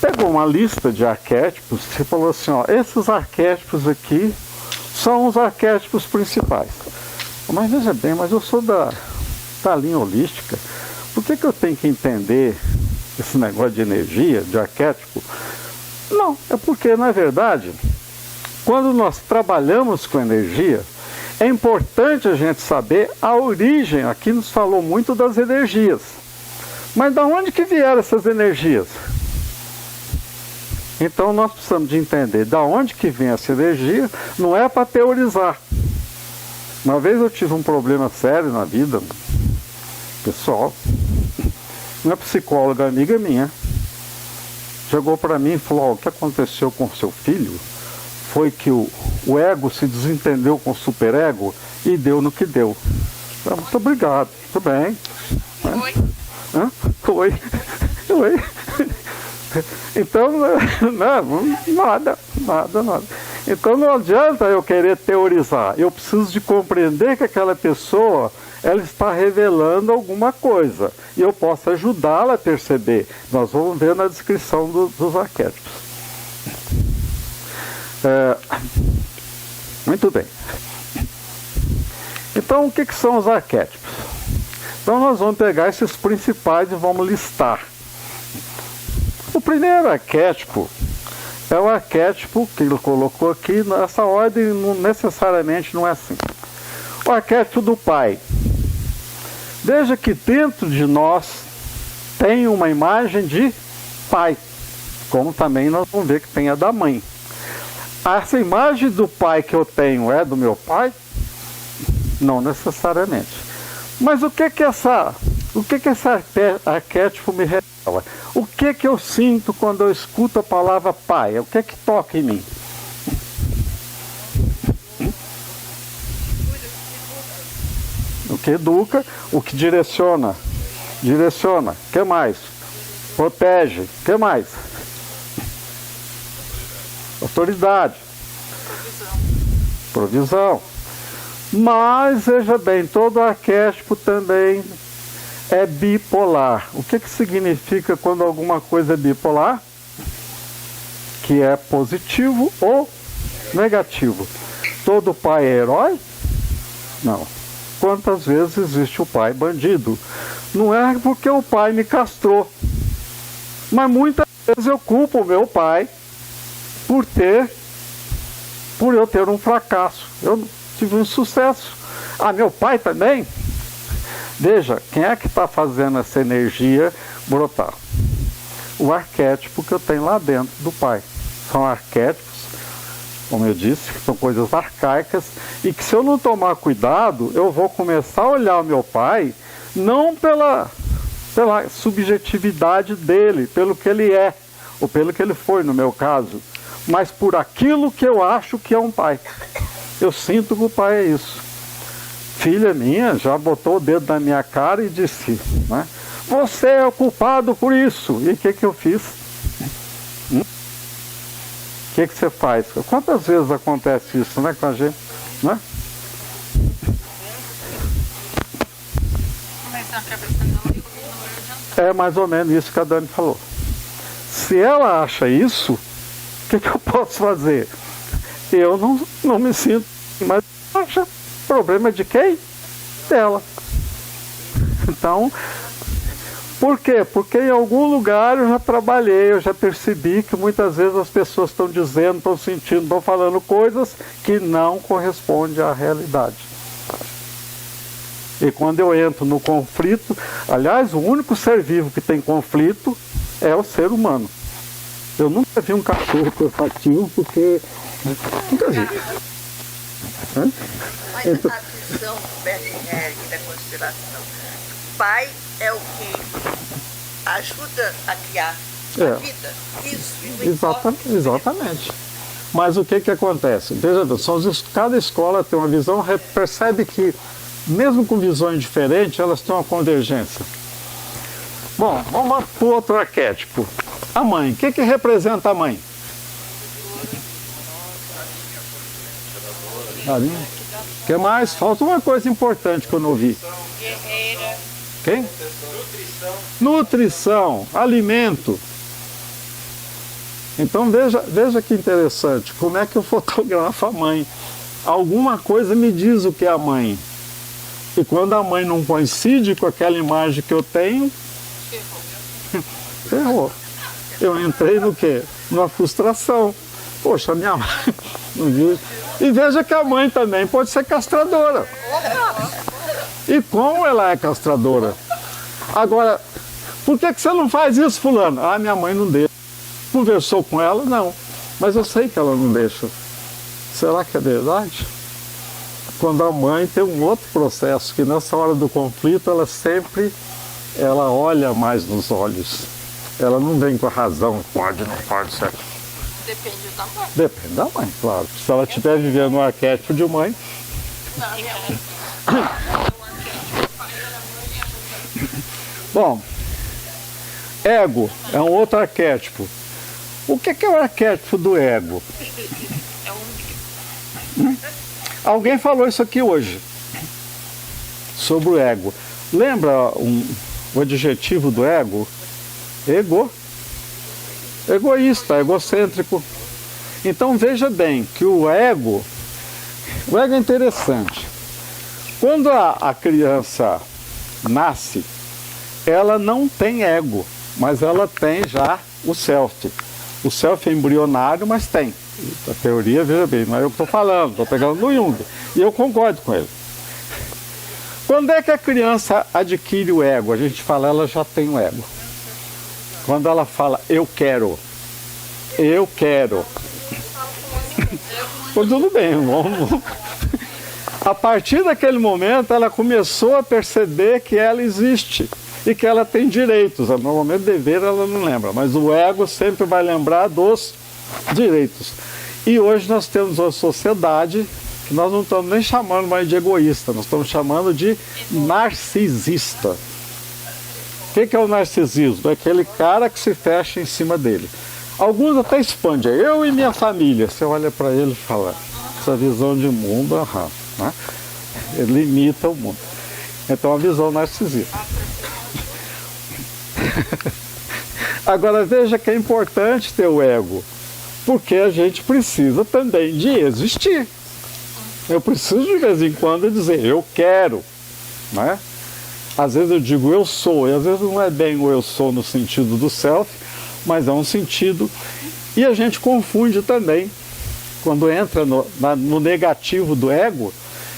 Pegou uma lista de arquétipos e falou assim, ó, esses arquétipos aqui são os arquétipos principais. Mas veja bem, mas eu sou da linha holística, por que eu tenho que entender esse negócio de energia, de arquétipo? Não, é porque, na verdade, quando nós trabalhamos com energia, é importante a gente saber a origem. Aqui nos falou muito das energias. Mas de onde que vieram essas energias? Então nós precisamos de entender de onde que vem essa energia, não é para teorizar. Uma vez eu tive um problema sério na vida, pessoal, uma psicóloga amiga minha, chegou para mim e falou, o que aconteceu com o seu filho foi que o ego se desentendeu com o superego e deu no que deu. Muito obrigado, tudo bem. Oi. Oi. Oi. Então, nada. Então não adianta eu querer teorizar, eu preciso de compreender que aquela pessoa, ela está revelando alguma coisa, e eu posso ajudá-la a perceber. Nós vamos ver na descrição dos arquétipos. Muito bem. Então, o que são os arquétipos? Então nós vamos pegar esses principais e vamos listar. O primeiro arquétipo é o arquétipo que ele colocou aqui, nessa ordem necessariamente não é assim. O arquétipo do pai. Veja que dentro de nós tem uma imagem de pai, como também nós vamos ver que tem a da mãe. Essa imagem do pai que eu tenho é do meu pai? Não necessariamente. Mas o que esse arquétipo me revela? O que eu sinto quando eu escuto a palavra pai? O que toca em mim? O que educa, o que direciona. Direciona. O que mais? Protege. O que mais? Autoridade. Provisão. Mas, veja bem, todo arquétipo também é bipolar. O que significa quando alguma coisa é bipolar? Que é positivo ou negativo. Todo pai é herói? Não. Quantas vezes existe o pai bandido? Não é porque o pai me castrou. Mas muitas vezes eu culpo o meu pai por eu ter um fracasso. Eu tive um sucesso. Ah, meu pai também? Veja, quem é que está fazendo essa energia brotar? O arquétipo que eu tenho lá dentro do pai. São arquétipos, como eu disse, que são coisas arcaicas, e que se eu não tomar cuidado, eu vou começar a olhar o meu pai, não pela subjetividade dele, pelo que ele é, ou pelo que ele foi no meu caso, mas por aquilo que eu acho que é um pai. Eu sinto que o pai é isso. Filha minha já botou o dedo na minha cara e disse, né, você é o culpado por isso. E o que eu fiz? O que você faz? Quantas vezes acontece isso, né, com a gente? Né? É mais ou menos isso que a Dani falou. Se ela acha isso, o que eu posso fazer? Eu não me sinto, mas acha problema de quem? Dela. Então, por quê? Porque em algum lugar eu já trabalhei, eu já percebi que muitas vezes as pessoas estão dizendo, estão sentindo, estão falando coisas que não correspondem à realidade. E quando eu entro no conflito, aliás, o único ser vivo que tem conflito é o ser humano. Eu nunca vi um cachorro corporativo porque... Nunca vi. Mas a visão do Bert Helling da constelação, pai é o que ajuda a criar a vida. Isso. Exatamente. Mas o que acontece? Veja, cada escola tem uma visão, percebe que, mesmo com visões diferentes, elas têm uma convergência. Bom, vamos para o outro arquétipo. A mãe. O que representa a mãe? O que mais? Falta uma coisa importante que eu não vi. Guerreira. Quem? Nutrição. Alimento. Então veja que interessante. Como é que eu fotografo a mãe? Alguma coisa me diz o que é a mãe. E quando a mãe não coincide com aquela imagem que eu tenho, ferrou. Eu entrei no quê? Numa frustração. Poxa, minha mãe não viu. E veja que a mãe também pode ser castradora. E como ela é castradora? Agora, por que você não faz isso, fulano? Ah, minha mãe não deixa. Conversou com ela? Não. Mas eu sei que ela não deixa. Será que é verdade? Quando a mãe tem um outro processo, que nessa hora do conflito, ela olha mais nos olhos. Ela não vem com a razão, pode, não pode ser. Depende da mãe. Depende da mãe, claro. Se ela estiver vivendo um arquétipo de mãe... Não, minha mãe. Bom, ego é um outro arquétipo. O que é o arquétipo do ego? É um... Alguém falou isso aqui hoje, sobre o ego. Lembra o adjetivo do ego? Egoísta, egocêntrico. Então veja bem que o ego é interessante. Quando a criança nasce, ela não tem ego, mas ela tem já o self. O self é embrionário, mas tem. A teoria, veja bem, não é eu que estou falando, estou pegando no Jung. E eu concordo com ele. Quando é que a criança adquire o ego? A gente fala, ela já tem o ego. Quando ela fala, eu quero. Tudo bem, vamos. A partir daquele momento, ela começou a perceber que ela existe e que ela tem direitos. Normalmente, dever ela não lembra, mas o ego sempre vai lembrar dos direitos. E hoje nós temos uma sociedade que nós não estamos nem chamando mais de egoísta, nós estamos chamando de narcisista. O que é o narcisismo? É aquele cara que se fecha em cima dele. Alguns até expandem, eu e minha família. Você olha para ele e fala, essa visão de mundo, né? Ele limita o mundo. Então, a visão narcisista. Agora, veja que é importante ter o ego, porque a gente precisa também de existir. Eu preciso, de vez em quando, dizer, eu quero, né? Às vezes eu digo eu sou, e às vezes não é bem o eu sou no sentido do self, mas é um sentido. E a gente confunde também, quando entra no negativo do ego,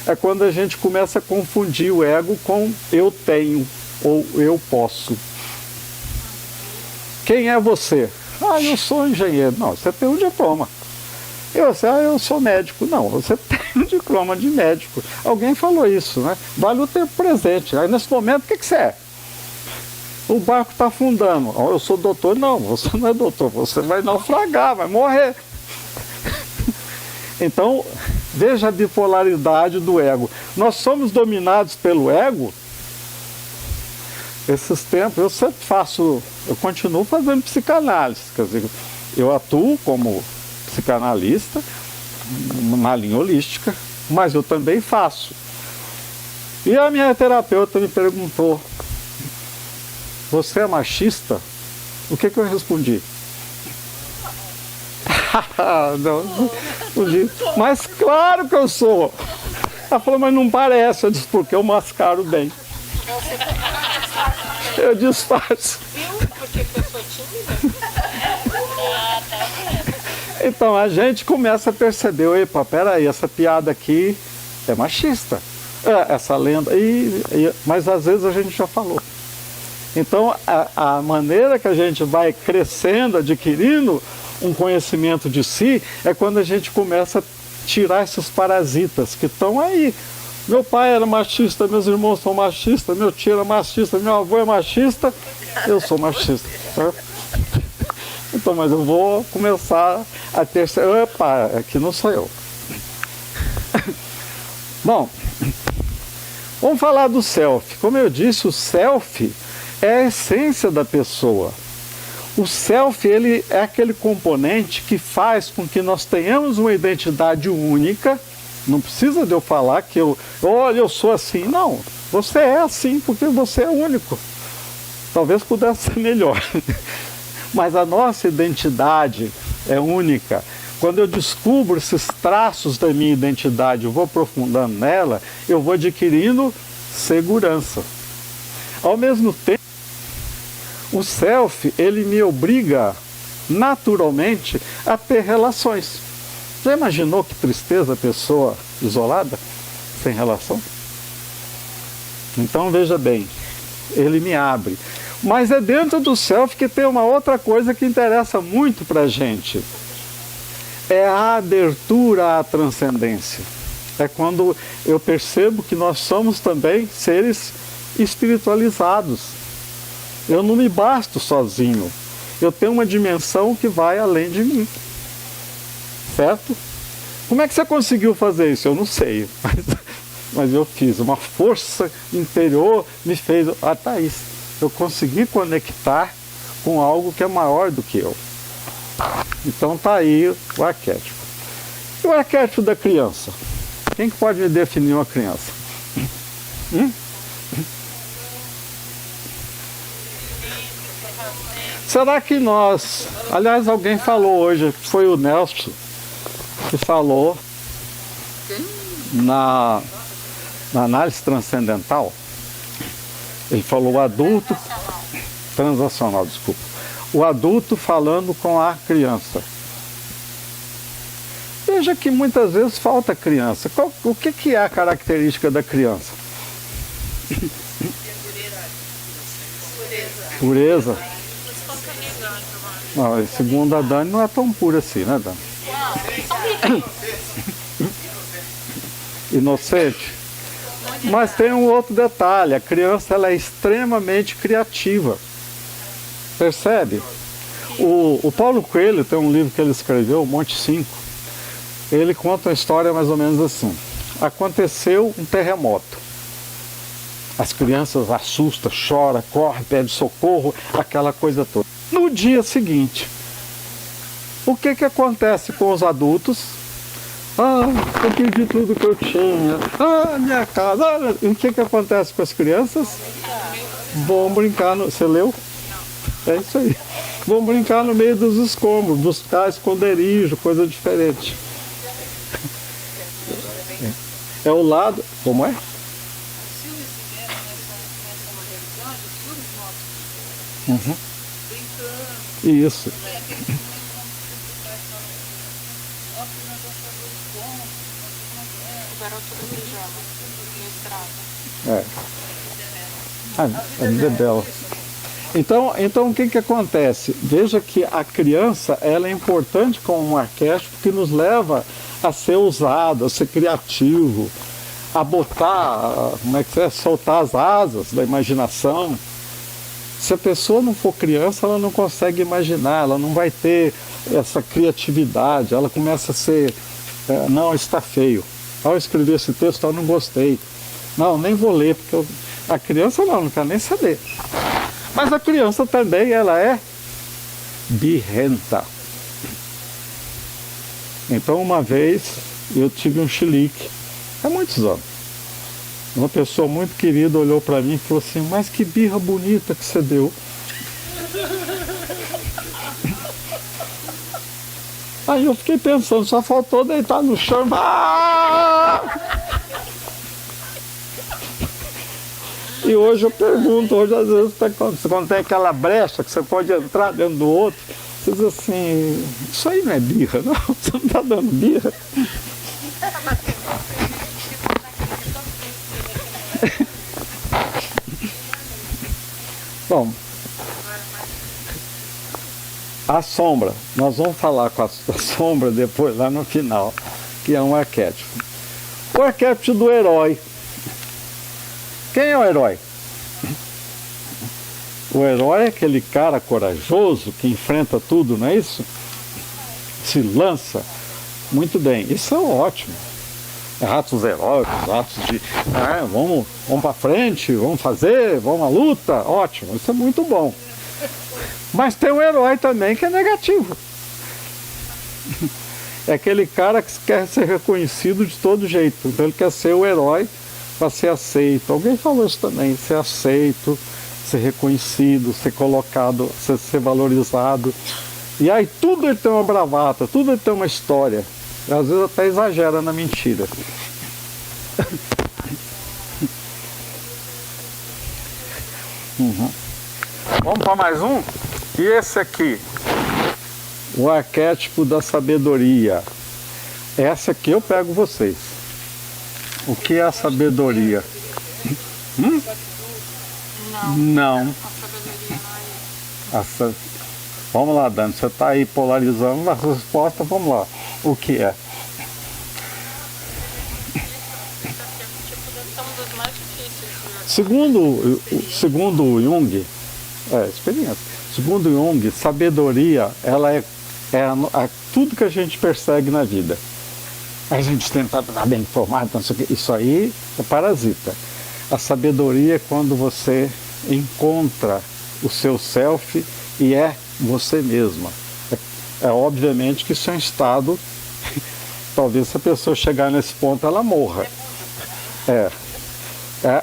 é quando a gente começa a confundir o ego com eu tenho ou eu posso. Quem é você? Eu sou engenheiro. Não, você tem um diploma. Eu sou médico. Não, você tem um diploma de médico. Alguém falou isso, né? Vale o tempo presente. Aí nesse momento, o que você é? O barco está afundando. Eu sou doutor. Não, você não é doutor. Você vai naufragar, vai morrer. Então, veja a bipolaridade do ego. Nós somos dominados pelo ego. Esses tempos, eu continuo fazendo psicanálise. Quer dizer, eu atuo como psicanalista na linha holística, mas eu também faço. E a minha terapeuta me perguntou, você é machista? O que eu respondi? Não respondi. Mas claro que eu sou. Ela falou, mas não parece. Eu disse, porque eu mascaro bem. Eu disfarço. Viu? Porque eu sou tímida. Então a gente começa a perceber, epa, peraí, essa piada aqui é machista. Essa lenda, mas às vezes a gente já falou. Então a maneira que a gente vai crescendo, adquirindo um conhecimento de si, é quando a gente começa a tirar esses parasitas que estão aí. Meu pai era machista, meus irmãos são machistas, meu tio era machista, meu avô é machista, eu sou machista. Então, mas eu vou começar a ter... Opa, aqui não sou eu. Bom, vamos falar do self. Como eu disse, o self é a essência da pessoa. O self, ele é aquele componente que faz com que nós tenhamos uma identidade única. Não precisa de eu falar que olha, eu sou assim. Não, você é assim porque você é único. Talvez pudesse ser melhor. Mas a nossa identidade é única. Quando eu descubro esses traços da minha identidade, eu vou aprofundando nela, eu vou adquirindo segurança. Ao mesmo tempo, o self, ele me obriga naturalmente a ter relações. Já imaginou que tristeza a pessoa isolada, sem relação? Então veja bem, ele me abre. Mas é dentro do self que tem uma outra coisa que interessa muito para a gente. É a abertura à transcendência. É quando eu percebo que nós somos também seres espiritualizados. Eu não me basto sozinho. Eu tenho uma dimensão que vai além de mim. Certo? Como é que você conseguiu fazer isso? Eu não sei. Mas eu fiz. Uma força interior me fez... tá isso. Eu consegui conectar com algo que é maior do que eu. Então está aí o arquétipo. E o arquétipo da criança? Quem que pode me definir uma criança? Será que nós... Aliás, alguém falou hoje, foi o Nelson, que falou na análise transcendental. Ele falou o adulto, transacional, desculpa. O adulto falando com a criança. Veja que muitas vezes falta criança. O que é a característica da criança? Pureza. Não, segundo a Dani, não é tão pura assim, né, Dani? Não, Inocente. Mas tem um outro detalhe, a criança ela é extremamente criativa. Percebe? O Paulo Coelho tem um livro que ele escreveu, Monte 5. Ele conta uma história mais ou menos assim. Aconteceu um terremoto. As crianças assustam, choram, correm, pedem socorro, aquela coisa toda. No dia seguinte, o que acontece com os adultos? Eu perdi tudo que eu tinha. Minha casa. E o que acontece com as crianças? Vão brincar no... Você leu? É isso aí. Vão brincar no meio dos escombros, buscar esconderijo, coisa diferente. É o lado... Como é? Uhum. Isso. o garoto do pijama, no estrado. A vida é bela. Então o que acontece? Veja que a criança ela é importante como um arquétipo que nos leva a ser ousado, a ser criativo, a botar, soltar as asas da imaginação. Se a pessoa não for criança, ela não consegue imaginar, ela não vai ter essa criatividade, ela começa a ser, não, está feio. Ao escrever esse texto, eu não gostei. Não, nem vou ler, porque a criança não quer nem saber. Mas a criança também, ela é birrenta. Então, uma vez, eu tive um chilique, há muitos anos. Uma pessoa muito querida olhou para mim e falou assim, mas que birra bonita que você deu. Aí eu fiquei pensando, só faltou deitar no chão. E hoje eu pergunto, hoje às vezes quando tem aquela brecha que você pode entrar dentro do outro, você diz assim, isso aí não é birra, não, você não está dando birra. Bom, a sombra, nós vamos falar com a sombra depois, lá no final, que é um arquétipo. O arquétipo do herói. Quem é o herói? O herói é aquele cara corajoso que enfrenta tudo, não é isso? Se lança. Muito bem, isso é ótimo. Atos heróicos, atos de vamos para frente, vamos fazer, vamos à luta, ótimo, isso é muito bom. Mas tem um herói também que é negativo. É aquele cara que quer ser reconhecido de todo jeito, então ele quer ser o herói para ser aceito. Alguém falou isso também, ser aceito, ser reconhecido, ser colocado, ser valorizado. E aí tudo ele tem uma bravata, tudo ele tem uma história. E às vezes até exagera na mentira. Vamos para mais um? E esse aqui? O arquétipo da sabedoria. Essa aqui eu pego vocês. O que é a sabedoria? Não. A sabedoria não é isso. Vamos lá, Dani, você está aí polarizando a resposta, vamos lá. O que é? Dos mais difíceis. Segundo Jung, experiência. Segundo Jung, sabedoria, ela é tudo que a gente persegue na vida. A gente tenta estar bem informado, não sei o quê. Isso aí é parasita. A sabedoria é quando você encontra o seu self e é você mesma. Obviamente que isso é um estado, talvez se a pessoa chegar nesse ponto ela morra.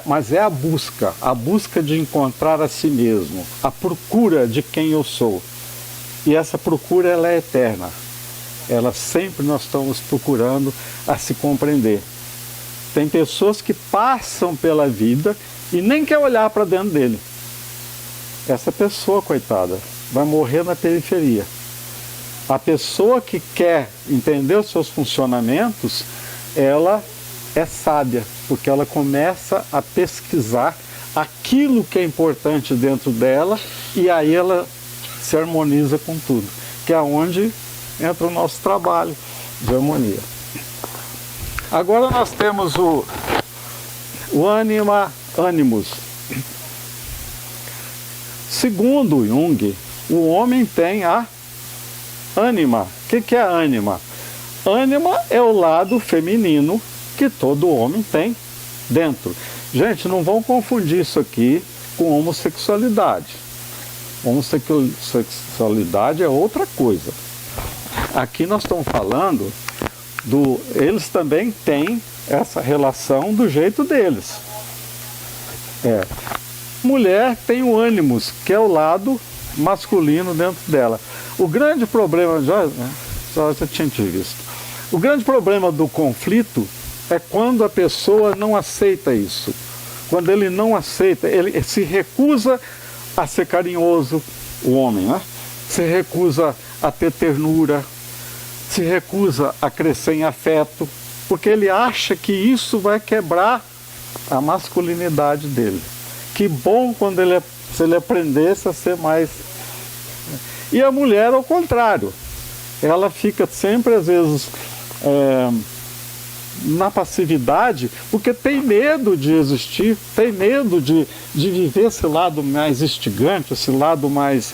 Mas é a busca de encontrar a si mesmo, a procura de quem eu sou. E essa procura ela é eterna. Ela sempre nós estamos procurando a se compreender. Tem pessoas que passam pela vida e nem quer olhar para dentro dele. Essa pessoa, coitada, vai morrer na periferia. A pessoa que quer entender os seus funcionamentos, ela é sábia, porque ela começa a pesquisar aquilo que é importante dentro dela e aí ela se harmoniza com tudo, que é onde entra o nosso trabalho de harmonia. Agora nós temos o animus. Segundo Jung, o homem tem a ânima. O que é a ânima? Ânima é o lado feminino que todo homem tem dentro. Gente, não vão confundir isso aqui com homossexualidade. Homossexualidade é outra coisa. Aqui nós estamos falando eles também têm essa relação do jeito deles. Mulher tem o ânimos, que é o lado masculino dentro dela. O grande problema, já tinha te visto. O grande problema do conflito é quando a pessoa não aceita isso. Quando ele não aceita, ele se recusa a ser carinhoso, o homem, né? Se recusa a ter ternura, se recusa a crescer em afeto, porque ele acha que isso vai quebrar a masculinidade dele. Que bom se ele aprendesse a ser mais... E a mulher, ao contrário, ela fica sempre, às vezes, na passividade, porque tem medo de existir, tem medo de viver esse lado mais instigante, esse lado mais,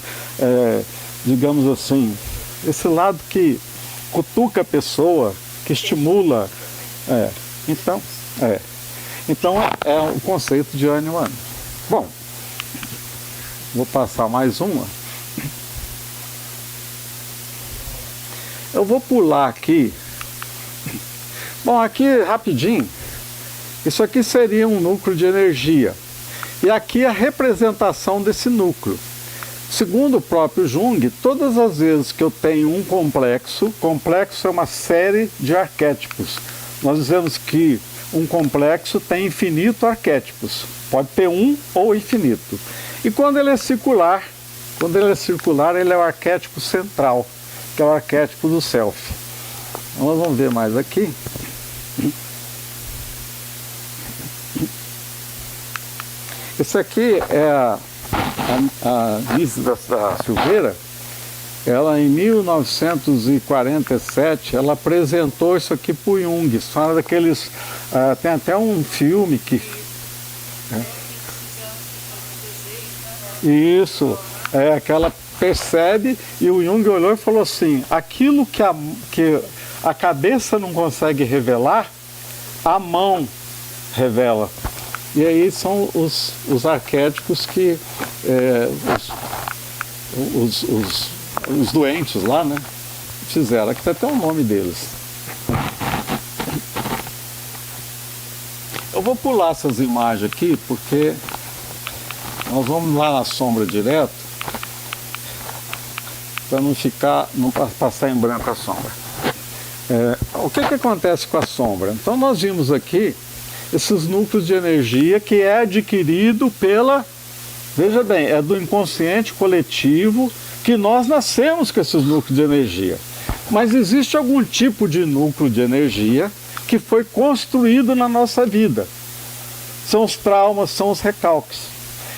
digamos assim, esse lado que cutuca a pessoa, que estimula. Então é o conceito de ânima. Bom, vou passar mais uma. Eu vou pular aqui. Bom, aqui rapidinho, isso aqui seria um núcleo de energia. E aqui a representação desse núcleo. Segundo o próprio Jung, todas as vezes que eu tenho um complexo é uma série de arquétipos. Nós dizemos que um complexo tem infinito arquétipos. Pode ter um ou infinito. E quando ele é circular, ele é o arquétipo central, que é o arquétipo do self. Então, nós vamos ver mais aqui. Esse aqui é a Liz da Silveira. Ela, em 1947, ela apresentou isso aqui para o Jung. Fala daqueles... tem até um filme que... Isso, que ela percebe, e o Jung olhou e falou assim, aquilo que a cabeça não consegue revelar, a mão revela. E aí são os arquétipos que os doentes lá, né, fizeram. Aqui tem até o nome deles. Eu vou pular essas imagens aqui, porque nós vamos lá na sombra direto, para não passar em branco a sombra. O que acontece com a sombra? Então nós vimos aqui esses núcleos de energia que é adquirido veja bem, é do inconsciente coletivo, que nós nascemos com esses núcleos de energia. Mas existe algum tipo de núcleo de energia que foi construído na nossa vida. São os traumas, são os recalques.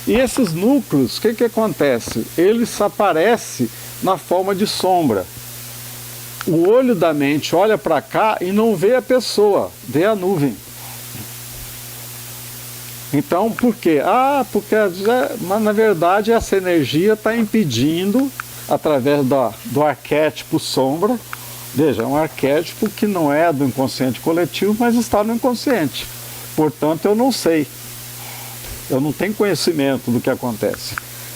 E esses núcleos, o que acontece? Eles aparecem na forma de sombra. O olho da mente olha para cá e não vê a pessoa, vê a nuvem. Então, por quê? Porque na verdade essa energia está impedindo, através do arquétipo sombra, veja, é um arquétipo que não é do inconsciente coletivo, mas está no inconsciente. Portanto, eu não sei. Eu não tenho conhecimento do que acontece.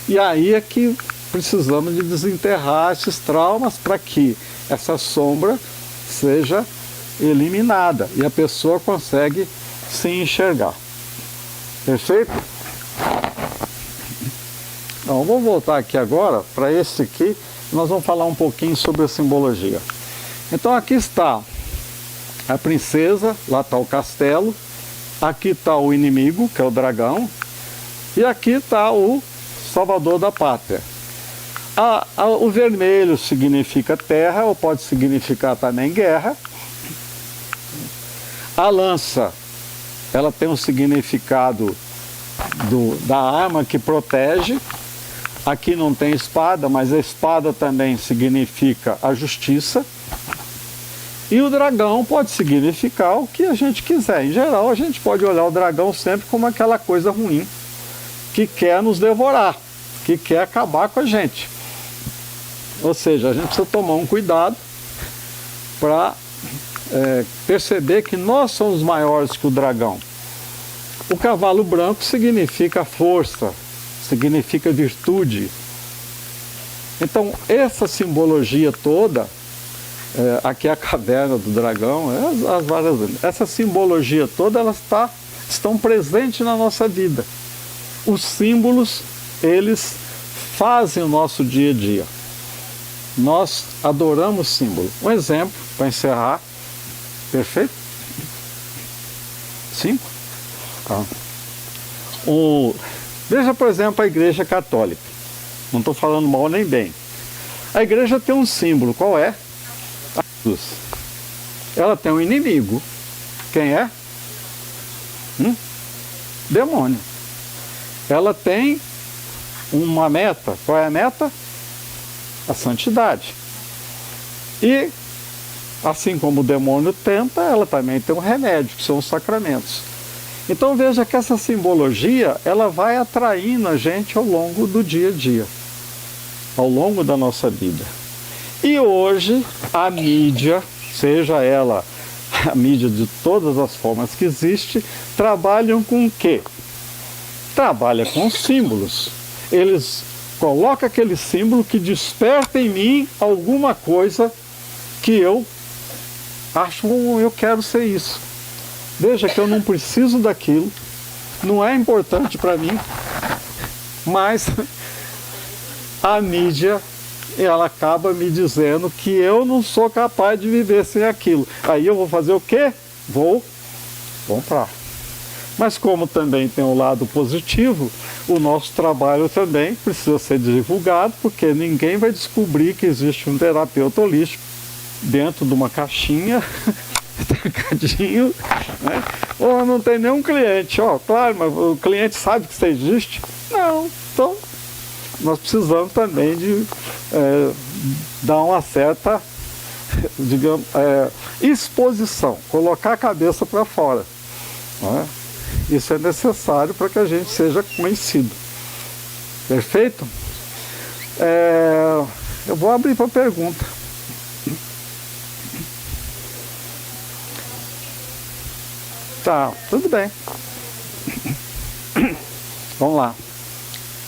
E aí é que precisamos de desenterrar esses traumas para que essa sombra seja eliminada e a pessoa consegue se enxergar. Perfeito? Então, vamos voltar aqui agora para esse aqui. Nós vamos falar um pouquinho sobre a simbologia. Então aqui está a princesa, lá está o castelo, aqui está o inimigo, que é o dragão, e aqui está o salvador da pátria. O vermelho significa terra, ou pode significar também guerra. A lança, ela tem um significado da arma que protege. Aqui não tem espada, mas a espada também significa a justiça. E o dragão pode significar o que a gente quiser. Em geral, a gente pode olhar o dragão sempre como aquela coisa ruim que quer nos devorar, que quer acabar com a gente. Ou seja, a gente precisa tomar um cuidado para perceber que nós somos maiores que o dragão. O cavalo branco significa força, significa virtude. Então, essa simbologia toda, aqui é a caverna do dragão, as várias, essa simbologia toda, elas estão presentes na nossa vida. Os símbolos, eles fazem o nosso dia a dia. Nós adoramos símbolo. Um exemplo, para encerrar. Perfeito? 5? Tá. Veja, por exemplo, a Igreja Católica. Não estou falando mal nem bem. A igreja tem um símbolo. Qual é? A cruz. Ela tem um inimigo. Quem é? Demônio. Ela tem uma meta. Qual é a meta? A santidade. E, assim como o demônio tenta, ela também tem um remédio, que são os sacramentos. Então veja que essa simbologia, ela vai atraindo a gente ao longo do dia a dia, ao longo da nossa vida. E hoje, a mídia, seja ela a mídia de todas as formas que existe, trabalham com o quê? Trabalha com símbolos. Eles colocam aquele símbolo que desperta em mim alguma coisa que eu acho, eu quero ser isso. Veja que eu não preciso daquilo, não é importante para mim, mas a mídia, ela acaba me dizendo que eu não sou capaz de viver sem aquilo. Aí eu vou fazer o quê? Vou comprar. Mas como também tem um lado positivo, o nosso trabalho também precisa ser divulgado, porque ninguém vai descobrir que existe um terapeuta holístico dentro de uma caixinha, trancadinho, né? Ou não tem nenhum cliente. Claro, mas o cliente sabe que isso existe? Não. Então, nós precisamos também de dar uma certa, digamos, exposição, colocar a cabeça para fora, né? Isso é necessário para que a gente seja conhecido. Perfeito? Eu vou abrir para pergunta. Tá, tudo bem. Vamos lá.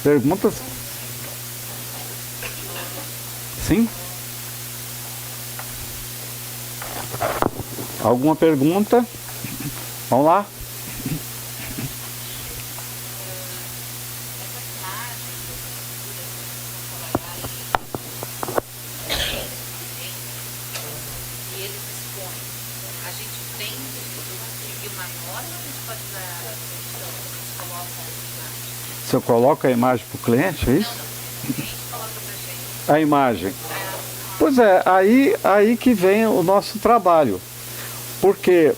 Perguntas? Sim? Alguma pergunta? Vamos lá. Você coloca a imagem para o cliente, é isso? A imagem. Pois é, aí que vem o nosso trabalho. Porque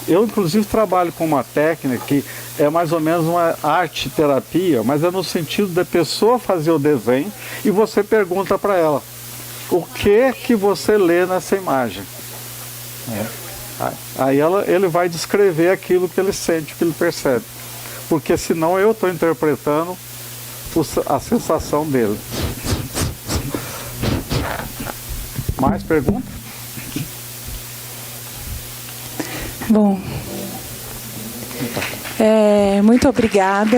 eu, inclusive, trabalho com uma técnica que é mais ou menos uma arte-terapia, mas é no sentido da pessoa fazer o desenho e você pergunta para ela o que você lê nessa imagem. Aí ele vai descrever aquilo que ele sente, que ele percebe. Porque senão eu estou interpretando a sensação dele. Mais perguntas? Bom, muito obrigada.